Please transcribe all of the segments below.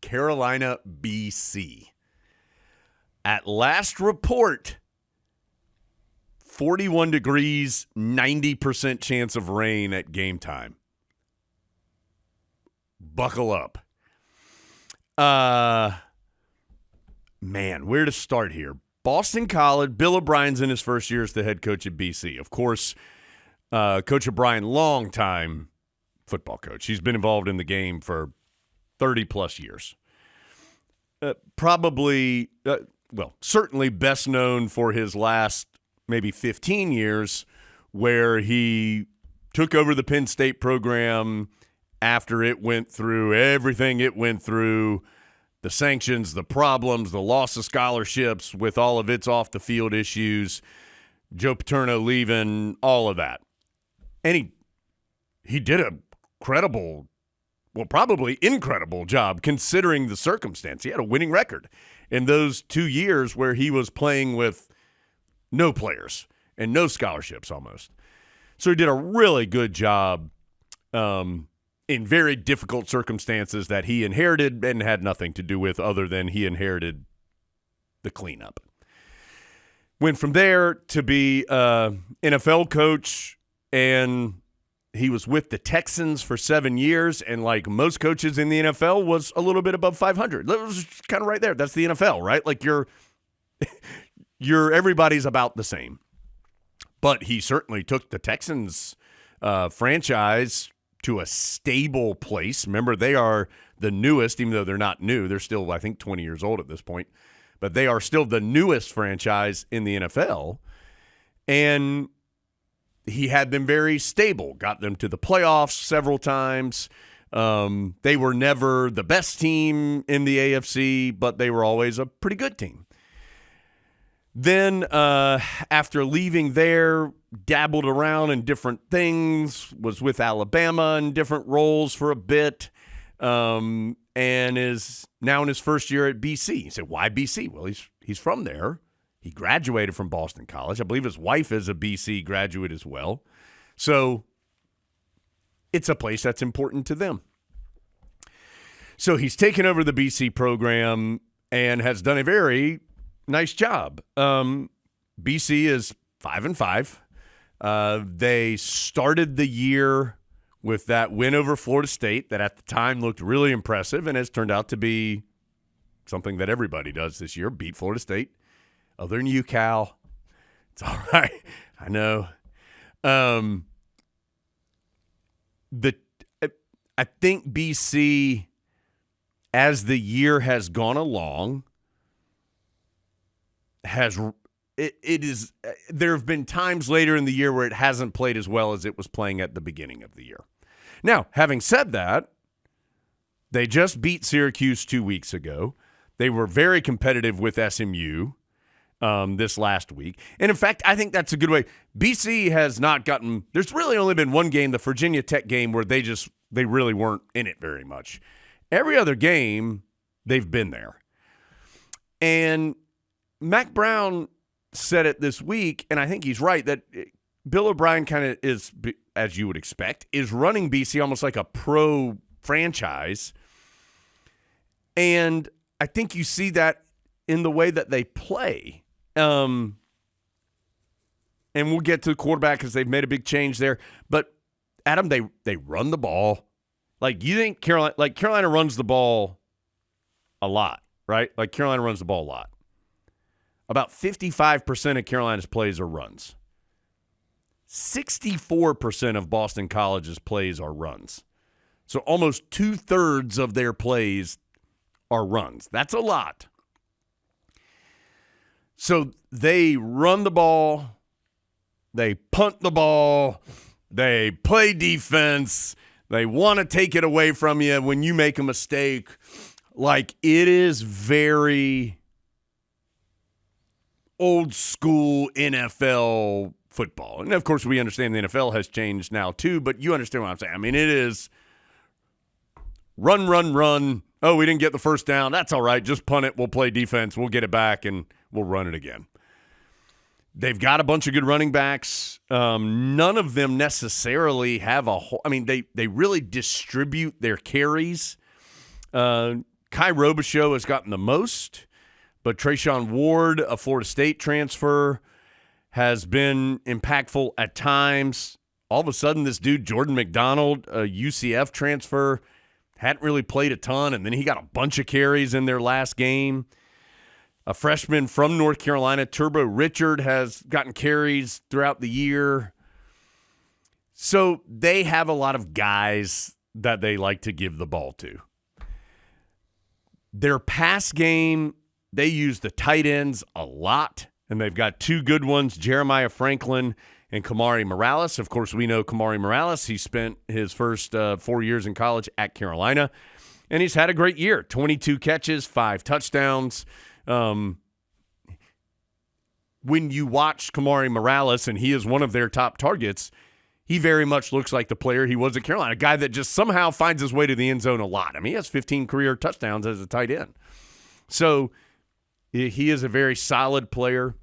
Carolina, BC. At last report, 41 degrees, 90% chance of rain at game time. Buckle up. Man, where to start here? Boston College, Bill O'Brien's in his first year as the head coach at BC. Of course, Coach O'Brien, long-time football coach. He's been involved in the game for 30-plus years. Certainly best known for his last maybe 15 years where he took over the Penn State program after it went through everything it went through, the sanctions, the problems, the loss of scholarships with all of its off-the-field issues, Joe Paterno leaving, all of that. And he did a probably incredible job considering the circumstance. He had a winning record in those 2 years where he was playing with no players and no scholarships almost. So he did a really good job in very difficult circumstances that he inherited and had nothing to do with other than he inherited the cleanup. Went from there to be NFL coach, and he was with the Texans for 7 years, and like most coaches in the NFL, was a little bit above 500. That was kind of right there. That's the NFL, right? Like you're everybody's about the same. But he certainly took the Texans franchise to a stable place. Remember, they are the newest, even though they're not new. They're still, I think, 20 years old at this point. But they are still the newest franchise in the NFL. And he had them very stable, got them to the playoffs several times. They were never the best team in the AFC, but they were always a pretty good team. Then after leaving there, dabbled around in different things, was with Alabama in different roles for a bit, and is now in his first year at BC. You say, why BC? Well, he's from there. He graduated from Boston College. I believe his wife is a BC graduate as well. So it's a place that's important to them. So he's taken over the BC program and has done a very nice job. BC is 5-5. They started the year with that win over Florida State that at the time looked really impressive and has turned out to be something that everybody does this year, beat Florida State. Other than you, Cal. It's all right. I know. I think BC, as the year has gone along, there have been times later in the year where it hasn't played as well as it was playing at the beginning of the year. Now, having said that, they just beat Syracuse 2 weeks ago. They were very competitive with SMU this last week. And in fact, I think that's a good way. BC has not gotten – there's really only been one game, the Virginia Tech game, where they really weren't in it very much. Every other game, they've been there. And Mac Brown said it this week, and I think he's right, that Bill O'Brien kind of is, as you would expect, is running BC almost like a pro franchise. And I think you see that in the way that they play. And we'll get to the quarterback because they've made a big change there. But, Adam, they run the ball. Like, you think Carolina runs the ball a lot, right? Like, Carolina runs the ball a lot. About 55% of Carolina's plays are runs. 64% of Boston College's plays are runs. So almost 2/3 of their plays are runs. That's a lot. So they run the ball, they punt the ball, they play defense, they want to take it away from you when you make a mistake. Like, it is very old school NFL football. And of course, we understand the NFL has changed now too, but you understand what I'm saying. I mean, it is run, run, run. Oh, we didn't get the first down. That's all right. Just punt it. We'll play defense. We'll get it back, and we'll run it again. They've got a bunch of good running backs. None of them necessarily have a whole – I mean, they really distribute their carries kind Kai Robichaux has gotten the most, but Trayshawn Ward, a Florida State transfer, has been impactful at times. All of a sudden, this dude, Jordan McDonald, a UCF transfer, hadn't really played a ton, and then he got a bunch of carries in their last game. A freshman from North Carolina, Turbo Richard, has gotten carries throughout the year. So they have a lot of guys that they like to give the ball to. Their pass game, they use the tight ends a lot, and they've got two good ones, Jeremiah Franklin and Kamari Morales. Of course, we know Kamari Morales. He spent his first 4 years in college at Carolina, and he's had a great year. 22 catches, 5 touchdowns. When you watch Kamari Morales, and he is one of their top targets, he very much looks like the player he was at Carolina, a guy that just somehow finds his way to the end zone a lot. I mean, he has 15 career touchdowns as a tight end. So he is a very solid player.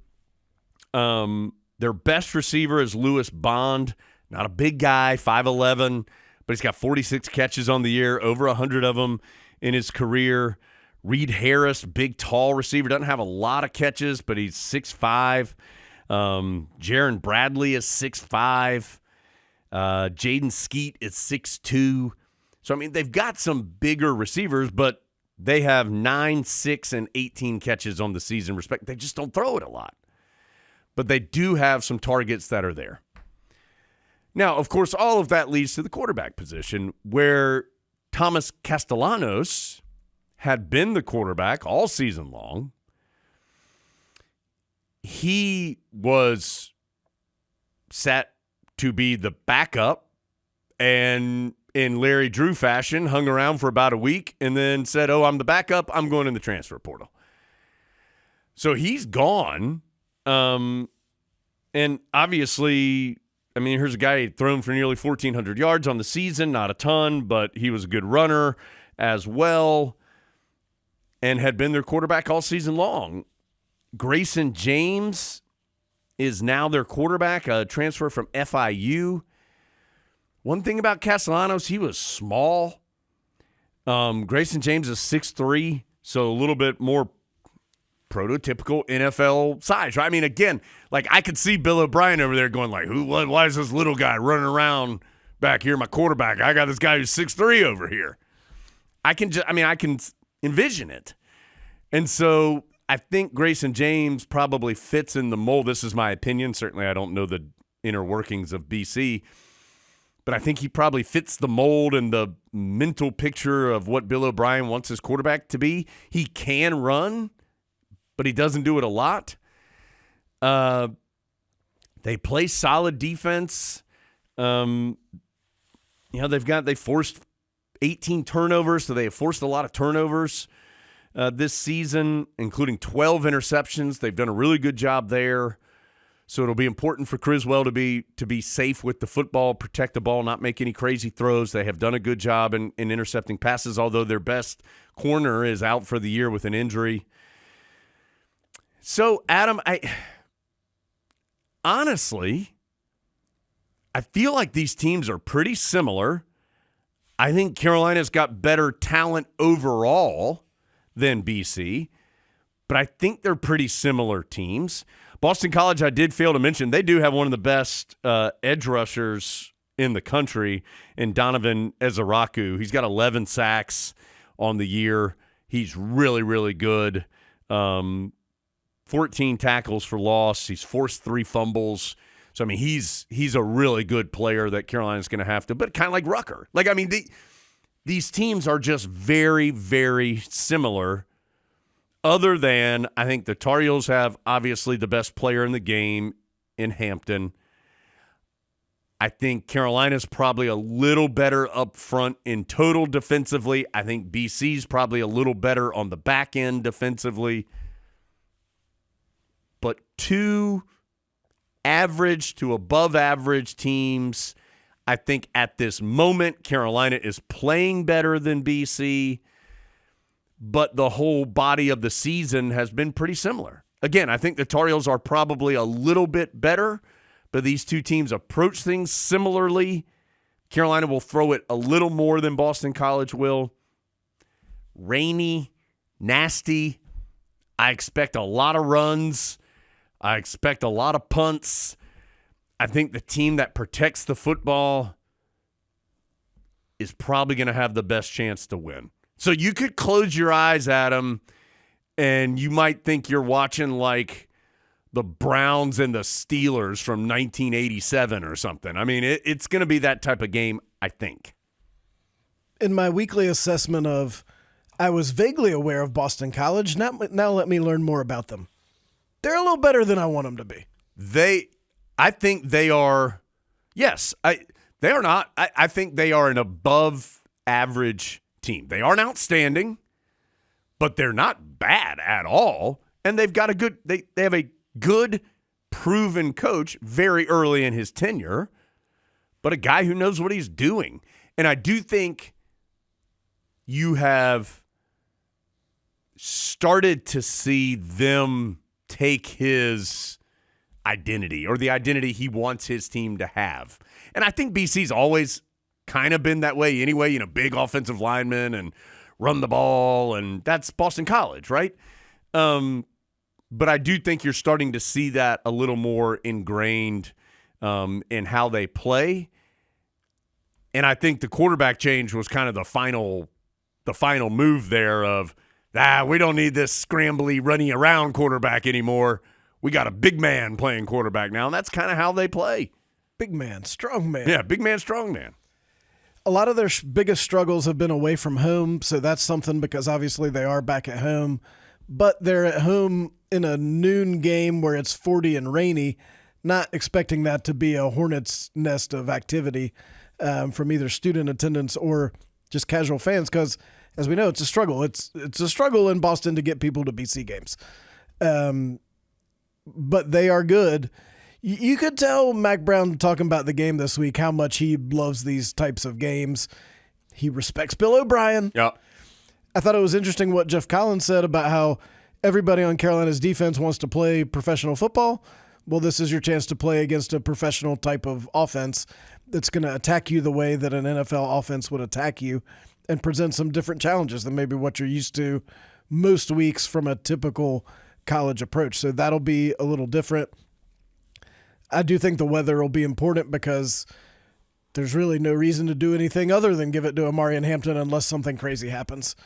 Their best receiver is Lewis Bond, not a big guy, 5'11", but he's got 46 catches on the year, over 100 of them in his career. Reed Harris, big, tall receiver, doesn't have a lot of catches, but he's 6'5". Jaron Bradley is 6'5". Jaden Skeet is 6'2". So, I mean, they've got some bigger receivers, but they have 9, 6, and 18 catches on the season. They just don't throw it a lot. But they do have some targets that are there. Now, of course, all of that leads to the quarterback position, where Thomas Castellanos had been the quarterback all season long. He was set to be the backup, and in Larry Drew fashion, hung around for about a week and then said, oh, I'm the backup. I'm going in the transfer portal. So he's gone. And obviously, I mean, here's a guy thrown for nearly 1,400 yards on the season, not a ton, but he was a good runner as well and had been their quarterback all season long. Grayson James is now their quarterback, a transfer from FIU. One thing about Castellanos, he was small. Grayson James is 6'3", so a little bit more prototypical NFL size, right? I mean, again, like I could see Bill O'Brien over there going like, why is this little guy running around back here, my quarterback? I got this guy who's 6'3" over here. I can envision it. And so I think Grayson James probably fits in the mold. This is my opinion. Certainly I don't know the inner workings of BC, but I think he probably fits the mold and the mental picture of what Bill O'Brien wants his quarterback to be. He can run, but he doesn't do it a lot. They play solid defense. They forced 18 turnovers, so they have forced a lot of turnovers this season, including 12 interceptions. They've done a really good job there. So it'll be important for Criswell to be safe with the football, protect the ball, not make any crazy throws. They have done a good job in intercepting passes, although their best corner is out for the year with an injury. So, Adam, honestly, I feel like these teams are pretty similar. I think Carolina's got better talent overall than BC, but I think they're pretty similar teams. Boston College, I did fail to mention, they do have one of the best edge rushers in the country in Donovan Ezaraku. He's got 11 sacks on the year. He's really, really good. 14 tackles for loss. He's forced 3 fumbles. So, I mean, he's a really good player that Carolina's going to have to, but kind of like Rucker. Like, I mean, these teams are just very, very similar. Other than, I think the Tar Heels have obviously the best player in the game in Hampton. I think Carolina's probably a little better up front in total defensively. I think BC's probably a little better on the back end defensively. But 2 average to above average teams, I think at this moment Carolina is playing better than BC. But the whole body of the season has been pretty similar. Again, I think the Tar Heels are probably a little bit better, but these two teams approach things similarly. Carolina will throw it a little more than Boston College will. rainy, nasty. I expect a lot of runs. I expect a lot of punts. I think the team that protects the football is probably going to have the best chance to win. So you could close your eyes, Adam, and you might think you're watching like the Browns and the Steelers from 1987 or something. I mean, it's going to be that type of game, I think. In my weekly assessment of, I was vaguely aware of Boston College. Now let me learn more about them. They're a little better than I want them to be. I think they are, yes, they are not. I think they are an above average team. They aren't outstanding, but they're not bad at all. And they've got they have a good, proven coach very early in his tenure, but a guy who knows what he's doing. And I do think you have started to see them take his identity or the identity he wants his team to have. And I think BC's always kind of been that way anyway, big offensive linemen and run the ball, and that's Boston College, right? But I do think you're starting to see that a little more ingrained in how they play. And I think the quarterback change was kind of the final move there of, we don't need this scrambly, running around quarterback anymore. We got a big man playing quarterback now, and that's kind of how they play. Big man, strong man. Yeah, big man, strong man. A lot of their biggest struggles have been away from home, so that's something because obviously they are back at home. But they're at home in a noon game where it's 40 and rainy, not expecting that to be a hornet's nest of activity from either student attendance or just casual fans because, as we know, it's a struggle. It's a struggle in Boston to get people to BC games. But they are good. You could tell Mac Brown talking about the game this week how much he loves these types of games. He respects Bill O'Brien. Yeah. I thought it was interesting what Jeff Collins said about how everybody on Carolina's defense wants to play professional football. Well, this is your chance to play against a professional type of offense that's going to attack you the way that an NFL offense would attack you and present some different challenges than maybe what you're used to most weeks from a typical college approach. So that'll be a little different. I do think the weather will be important because there's really no reason to do anything other than give it to Amari and Hampton unless something crazy happens.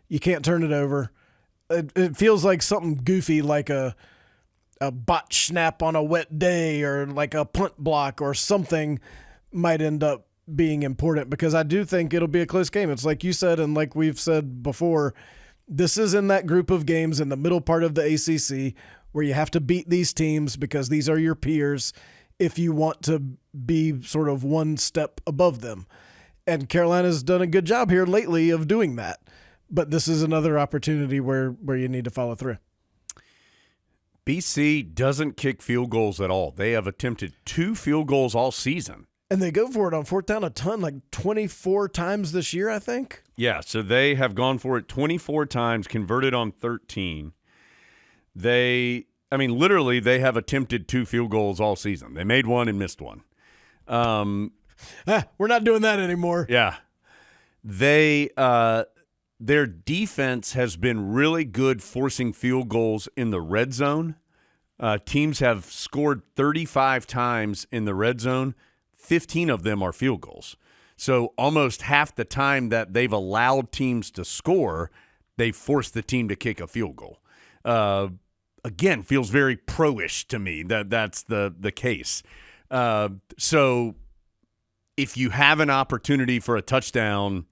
You can't turn it over. It feels like something goofy like a bot snap on a wet day or like a punt block or something might end up being important because I do think it'll be a close game. It's like you said and like we've said before, this is in that group of games in the middle part of the ACC where you have to beat these teams because these are your peers if you want to be sort of one step above them. And Carolina's done a good job here lately of doing that. But this is another opportunity where you need to follow through. BC doesn't kick field goals at all. They have attempted 2 field goals all season. And they go for it on fourth down a ton, like 24 times this year, I think. Yeah, so they have gone for it 24 times, converted on 13. Literally, they have attempted 2 field goals all season. They made one and missed one. We're not doing that anymore. Yeah. Their defense has been really good forcing field goals in the red zone. Teams have scored 35 times in the red zone. 15 of them are field goals. So almost half the time that they've allowed teams to score, they've forced the team to kick a field goal. Again, feels very pro-ish to me that's the case. So if you have an opportunity for a touchdown,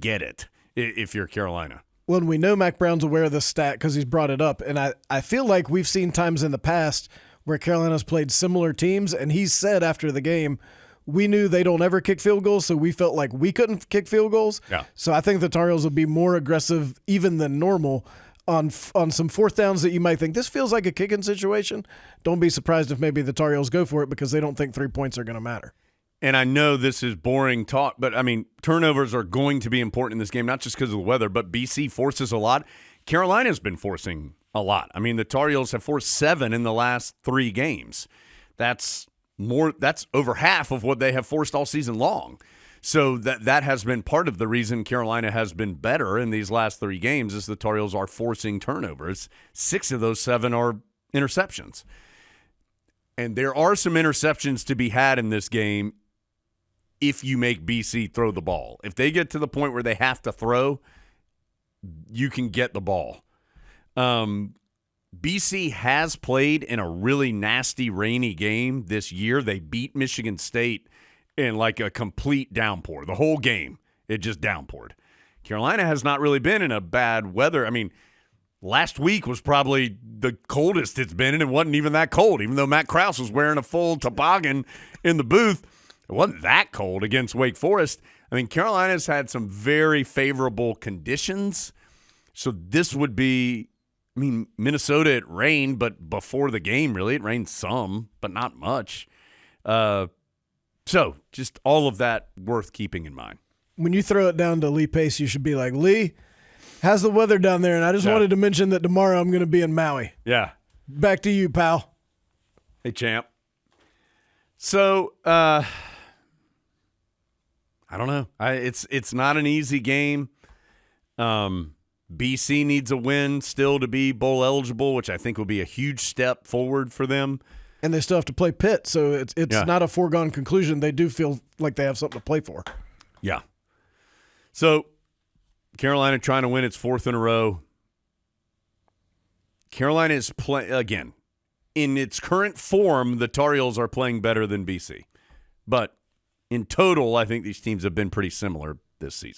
get it if you're Carolina. Well, we know Mac Brown's aware of this stat because he's brought it up, and I feel like we've seen times in the past where Carolina's played similar teams, and he said after the game, we knew they don't ever kick field goals, so we felt like we couldn't kick field goals. Yeah. So I think the Tar Heels will be more aggressive even than normal on some fourth downs that you might think, this feels like a kicking situation. Don't be surprised if maybe the Tar Heels go for it because they don't think 3 points are going to matter. And I know this is boring talk, but, turnovers are going to be important in this game, not just because of the weather, but BC forces a lot. Carolina's been forcing a lot. The Tar Heels have forced 7 in the last 3 games. That's over half of what they have forced all season long. So that has been part of the reason Carolina has been better in these last 3 games is the Tar Heels are forcing turnovers. 6 of those 7 are interceptions. And there are some interceptions to be had in this game if you make BC throw the ball. If they get to the point where they have to throw, you can get the ball. BC has played in a really nasty, rainy game this year. They beat Michigan State in like a complete downpour. The whole game, it just downpoured. Carolina has not really been in a bad weather. I mean, last week was probably the coldest it's been, and it wasn't even that cold. Even though Matt Krause was wearing a full toboggan in the booth, it wasn't that cold against Wake Forest. I mean, Carolina's had some very favorable conditions. So this would be, I mean, Minnesota, it rained, but before the game, really, it rained some, but not much. So just all of that worth keeping in mind. When you throw it down to Lee Pace, you should be like, Lee, how's the weather down there? And I just wanted to mention that tomorrow I'm going to be in Maui. Yeah. Back to you, pal. Hey, champ. So, I don't know. It's not an easy game. BC needs a win still to be bowl eligible, which I think will be a huge step forward for them. And they still have to play Pitt, so it's not a foregone conclusion. They do feel like they have something to play for. Yeah. So Carolina trying to win its 4th in a row. Carolina is again, in its current form, the Tar Heels are playing better than BC. But in total, I think these teams have been pretty similar this season.